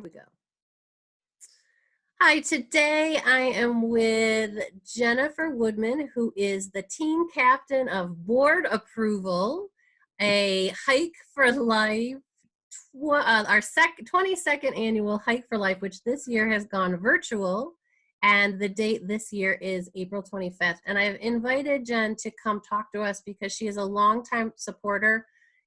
we go. Hi, today I am with Jennifer Woodman, who is the team captain of Board Approval, a Hike for Life, our 22nd annual Hike for Life, which this year has gone virtual. And the date this year is April 25th. And I've invited Jen to come talk to us because she is a longtime supporter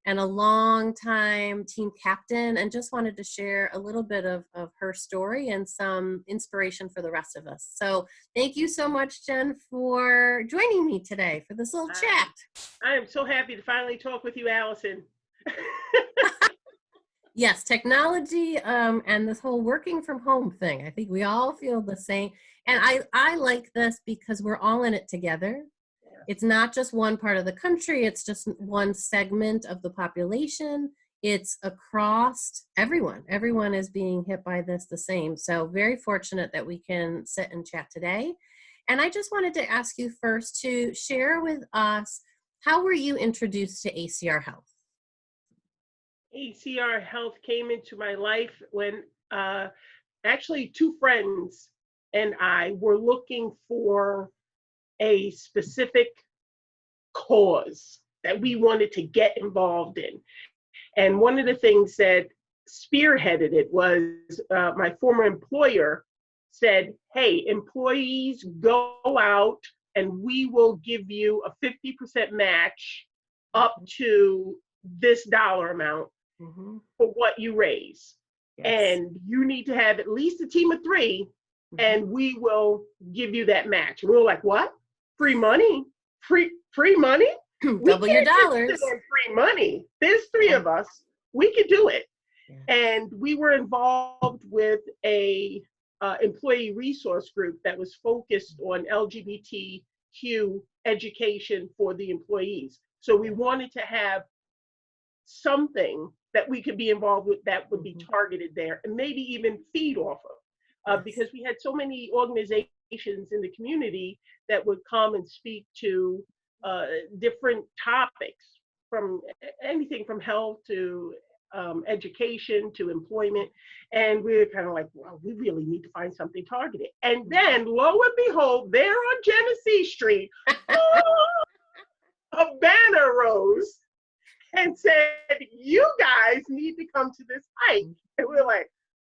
and a longtime team captain, and just wanted to share a little bit of her story and some inspiration for the rest of us. So thank you so much, Jen, for joining me today for this little chat. I am so happy to finally talk with you, Allison. Yes, technology and this whole working from home thing. I think we all feel the same. And I like this because we're all in it together. It's not just one part of the country. It's just one segment of the population. It's across everyone. Everyone is being hit by this the same. So very fortunate that we can sit and chat today. And I just wanted to ask you first to share with us, how were you introduced to ACR Health? ACR Health came into my life when actually two friends and I were looking for a specific cause that we wanted to get involved in. And one of the things that spearheaded it was my former employer said, hey, employees, go out and we will give you a 50% match up to this dollar amount for what you raise. Yes. And you need to have at least a team of 3 and we will give you that match. And we were like, what? Free money? Free money? Double your dollars. Free money. There's 3 of us. We could do it. Yeah. And we were involved with a employee resource group that was focused on LGBTQ education for the employees. So we wanted to have something that we could be involved with that would be targeted there and maybe even feed off of. Because we had so many organizations in the community that would come and speak to different topics, from anything from health to education to employment. And we were kind of like, well, we really need to find something targeted. And then lo and behold, there on Genesee Street, a banner rose and said, you guys need to come to this hike. And we were like,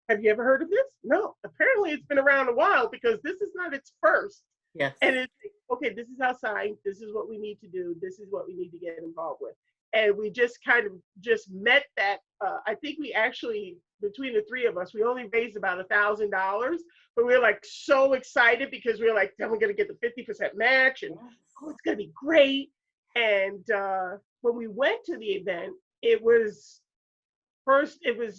have you ever heard of this? No. Apparently it's been around a while because this is not its first. Yes. And it's, okay, this is our sign. This is what we need to do. This is what we need to get involved with. And we just kind of just met that. I think we actually, between the 3 of us, we only raised about $1,000, but we were like so excited because we were like, then we're going to get the 50% match and oh, it's going to be great. And when we went to the event, it was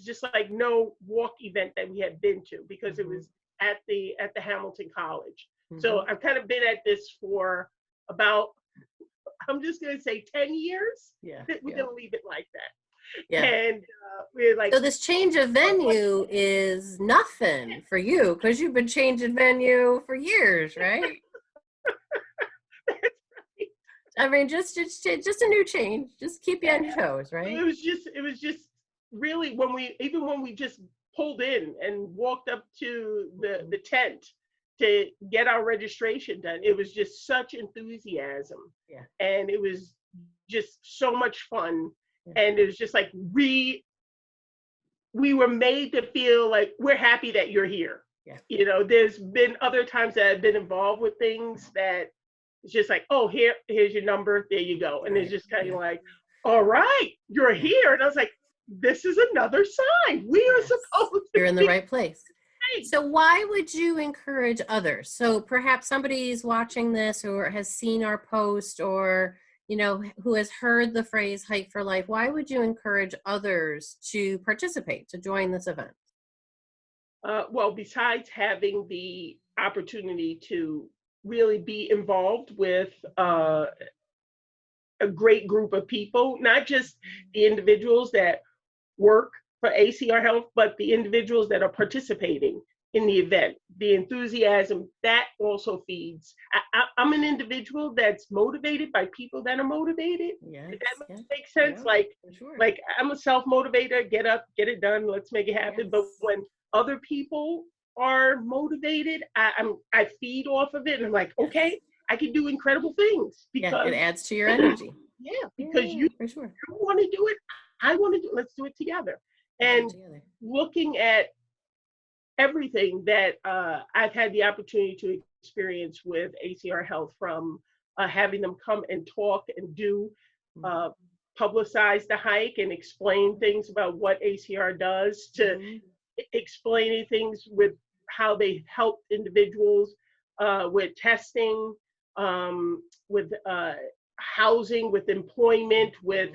just like no walk event that we had been to because it was at the Hamilton College. So I've kind of been at this for about, I'm just going to say 10 years. Yeah. We're going to leave it like that. Yeah. And we're like, so this change of venue is nothing for you because you've been changing venue for years, right? That's right. I mean, just a new change. Just keep you on your toes, right? It was just really when we just pulled in and walked up to the tent to get our registration done, it was just such enthusiasm. Yeah. And it was just so much fun. Yeah. And it was just like we were made to feel like we're happy that you're here. Yeah. You know, there's been other times that I've been involved with things that it's just like, oh, here's your number, there you go. And it's just kind of like, all right, you're here. And I was like, this is another sign. We are supposed to You're in the right place. So why would you encourage others? So perhaps somebody's watching this or has seen our post or, you know, who has heard the phrase Hike for Life. Why would you encourage others to participate, to join this event? Well, besides having the opportunity to really be involved with a great group of people, not just the individuals that work for ACR Health, but the individuals that are participating in the event, the enthusiasm that also feeds. I'm an individual that's motivated by people that are motivated. Yes, Does that make sense? Yeah, like I'm a self-motivator, get up, get it done, let's make it happen. Yes. But when other people are motivated, I feed off of it, and I'm like, okay, I can do incredible things because it adds to your energy. because you for sure. want to do it, I want to do it. Let's do it together. And looking at everything that I've had the opportunity to experience with ACR Health, from having them come and talk and do publicize the hike and explain things about what ACR does, to explaining things with how they help individuals with testing, with housing, with employment, with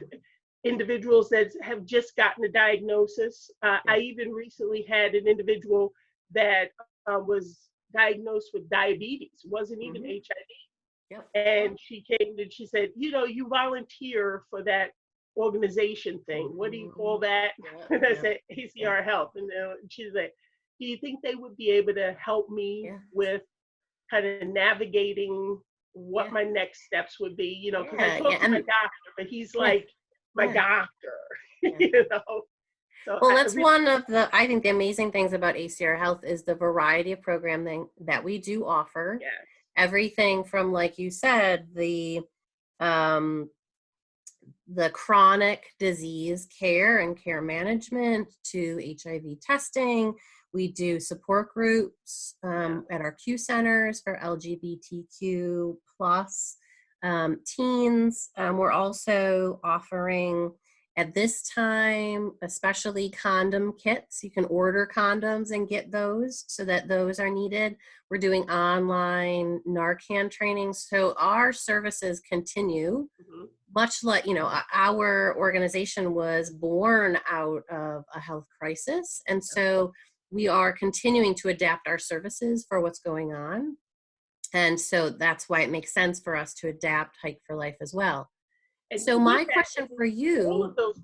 individuals that have just gotten a diagnosis. I even recently had an individual that was diagnosed with diabetes, wasn't even HIV. And she came and she said, you know, you volunteer for that organization thing. What do you call that? And I said, ACR Health. And she said, do you think they would be able to help me with kind of navigating what my next steps would be? You know, because I talked to my doctor, but he's like my doctor, you know. So well, that's one of the, I think the amazing things about ACR Health is the variety of programming that we do offer. Everything from, like you said, the chronic disease care and care management to HIV testing. We do support groups at our Q centers for LGBTQ plus teens. We're also offering at this time, especially condom kits. You can order condoms and get those so that those are needed. We're doing online Narcan training. So our services continue, much like, you know, our organization was born out of a health crisis. And so we are continuing to adapt our services for what's going on. And so that's why it makes sense for us to adapt Hike for Life as well. And so my question for you, all of those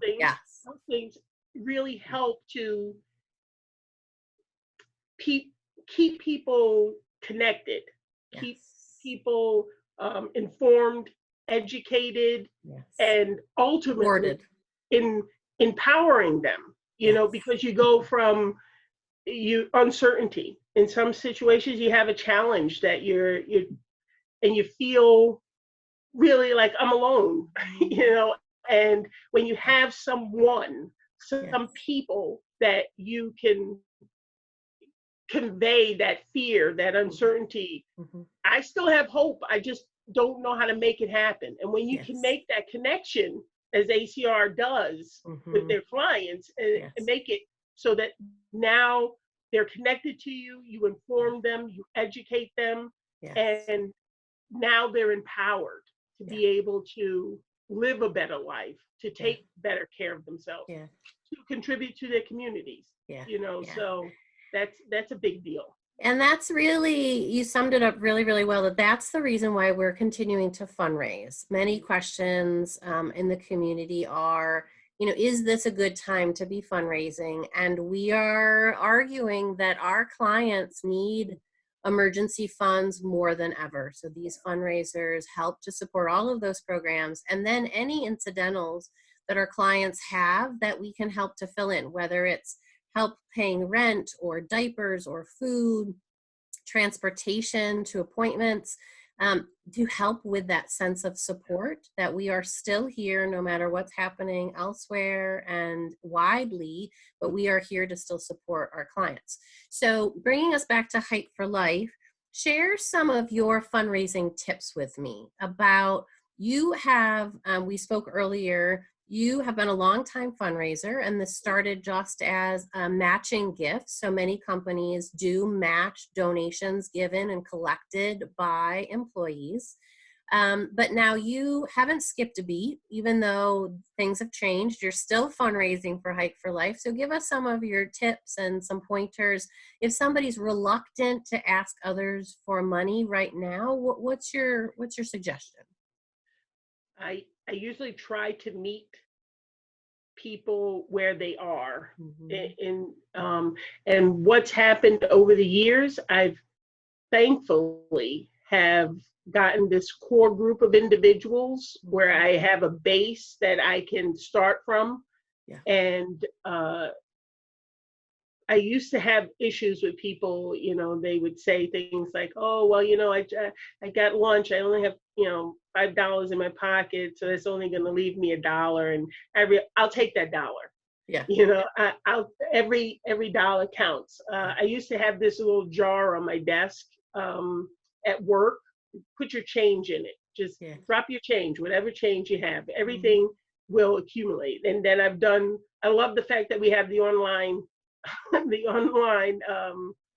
things really help to keep people connected, keep people informed, educated, and ultimately empowering them, you know, because you go from uncertainty. In some situations, you have a challenge that and you feel really like I'm alone, you know, and when you have some people that you can convey that fear, that uncertainty, I still have hope. I just don't know how to make it happen. And when you can make that connection, as ACR does with their clients, and make it so that now they're connected to you, you inform them, you educate them, and now they're empowered to be able to live a better life, to take better care of themselves, to contribute to their communities, you know, so that's a big deal. And that's really, you summed it up really, really well, that's the reason why we're continuing to fundraise. Many questions in the community are, you know, is this a good time to be fundraising? And we are arguing that our clients need emergency funds more than ever. So these fundraisers help to support all of those programs, and then any incidentals that our clients have that we can help to fill in, whether it's help paying rent or diapers or food, transportation to appointments, to help with that sense of support that we are still here no matter what's happening elsewhere and widely, but we are here to still support our clients. So bringing us back to Hike for Life, share some of your fundraising tips with me about, you have, we spoke earlier, you have been a long-time fundraiser, and this started just as a matching gift. So many companies do match donations given and collected by employees. But now you haven't skipped a beat, even though things have changed. You're still fundraising for Hike for Life. So give us some of your tips and some pointers. If somebody's reluctant to ask others for money right now, what's your suggestion? I usually try to meet people where they are, and what's happened over the years. I've thankfully have gotten this core group of individuals where I have a base that I can start from, and I used to have issues with people, they would say things like, oh, well, I got lunch. I only have, $5 in my pocket. So it's only going to leave me $1. And I'll take that dollar. Yeah. Every dollar counts. I used to have this little jar on my desk at work. Put your change in it. Just drop your change, whatever change you have. Everything will accumulate. And then I love the fact that we have the online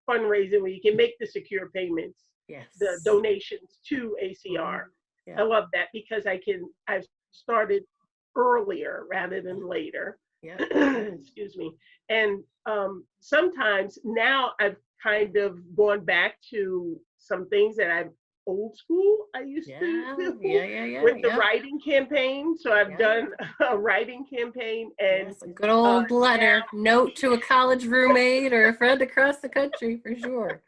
fundraising where you can make the secure payments, the donations to ACR. I love that because I've started earlier rather than later. Excuse me. And sometimes now I've kind of gone back to some things that I've old school I used to do with the writing campaign. So I've done a writing campaign and a good old letter, note to a college roommate or a friend across the country for sure.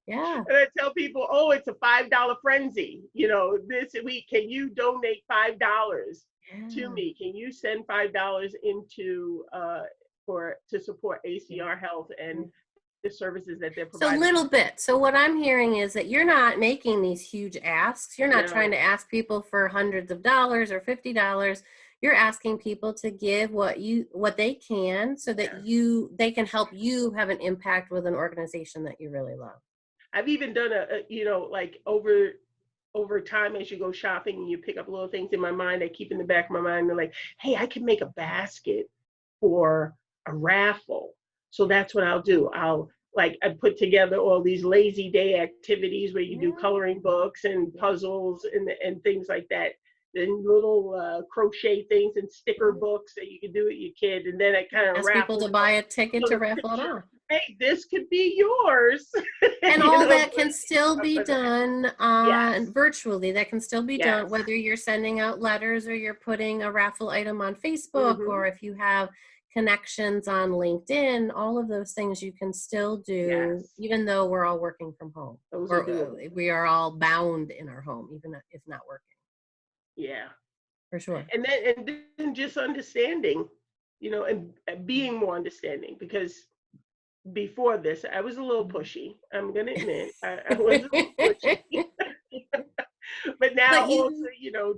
Yeah. And I tell people, oh, it's a $5 frenzy. This week, can you donate $5 to me? Can you send $5 into to support ACR Health and the services that they're providing? So a little bit. So what I'm hearing is that you're not making these huge asks. You're not trying to ask people for hundreds of dollars or $50. You're asking people to give what they can so that they can help you have an impact with an organization that you really love. I've even done like over time as you go shopping and you pick up little things in my mind I keep in the back of my mind. They're like, hey, I can make a basket for a raffle. So that's what I'll do. I put together all these lazy day activities where you do coloring books and puzzles and things like that. And little crochet things and sticker books that you can do with your kid. And then I kind of ask people to buy a ticket to raffle it off. Hey, this could be yours. And all that can still be done virtually. That can still be done, whether you're sending out letters or you're putting a raffle item on Facebook, or if you have connections on LinkedIn, all of those things you can still do, even though we're all working from home. We are all bound in our home, even if not working. Yeah. For sure. And then just understanding, and being more understanding, because before this, I was a little pushy. I'm going to admit, I was a little pushy. But now also,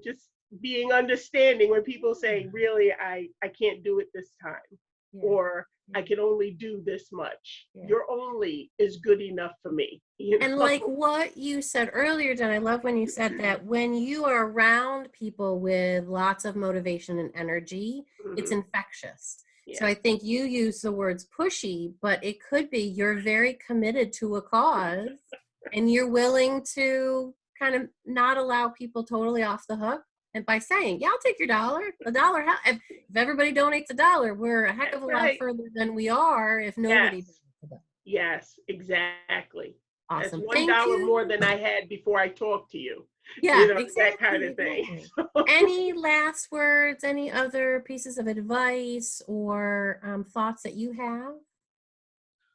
just being understanding when people say, really, I can't do it this time, or I can only do this much. Your only is good enough for me. And like what you said earlier, Jen, I love when you said that when you are around people with lots of motivation and energy, it's infectious. So I think you use the words pushy, but it could be you're very committed to a cause and you're willing to kind of not allow people totally off the hook. And by saying, I'll take your dollar, if everybody donates $1, we're a heck of a lot further than we are if nobody does $1. Yes, exactly. Awesome. That's $1 more than I had before I talked to you. Exactly. That kind of thing. Any last words, any other pieces of advice or thoughts that you have?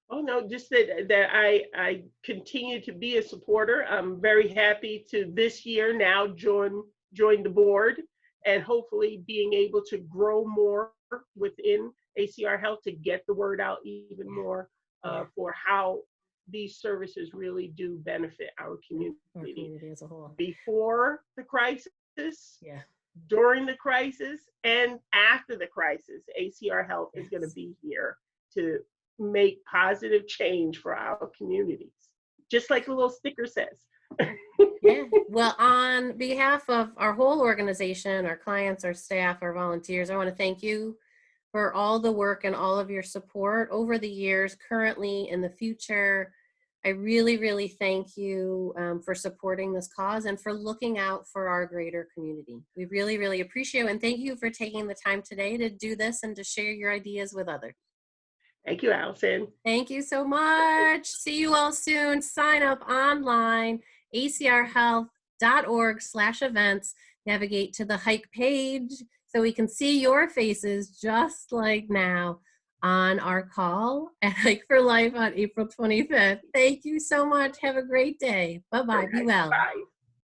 Oh, no, just that I continue to be a supporter. I'm very happy to this year now join the board and hopefully being able to grow more within ACR Health to get the word out even more for how these services really do benefit our community as a whole. Before the crisis, during the crisis, and after the crisis. ACR Health is going to be here to make positive change for our communities, just like the little sticker says. Well, on behalf of our whole organization, our clients, our staff, our volunteers, I want to thank you for all the work and all of your support over the years, currently, in the future. I really, really thank you for supporting this cause and for looking out for our greater community. We really, really appreciate it. And thank you for taking the time today to do this and to share your ideas with others. Thank you, Allison. Thank you so much. See you all soon. Sign up online, acrhealth.org/events. Navigate to the hike page so we can see your faces just like now on our call at Hike for Life on April 25th. Thank you so much. Have a great day. Bye-bye. Be well. Bye.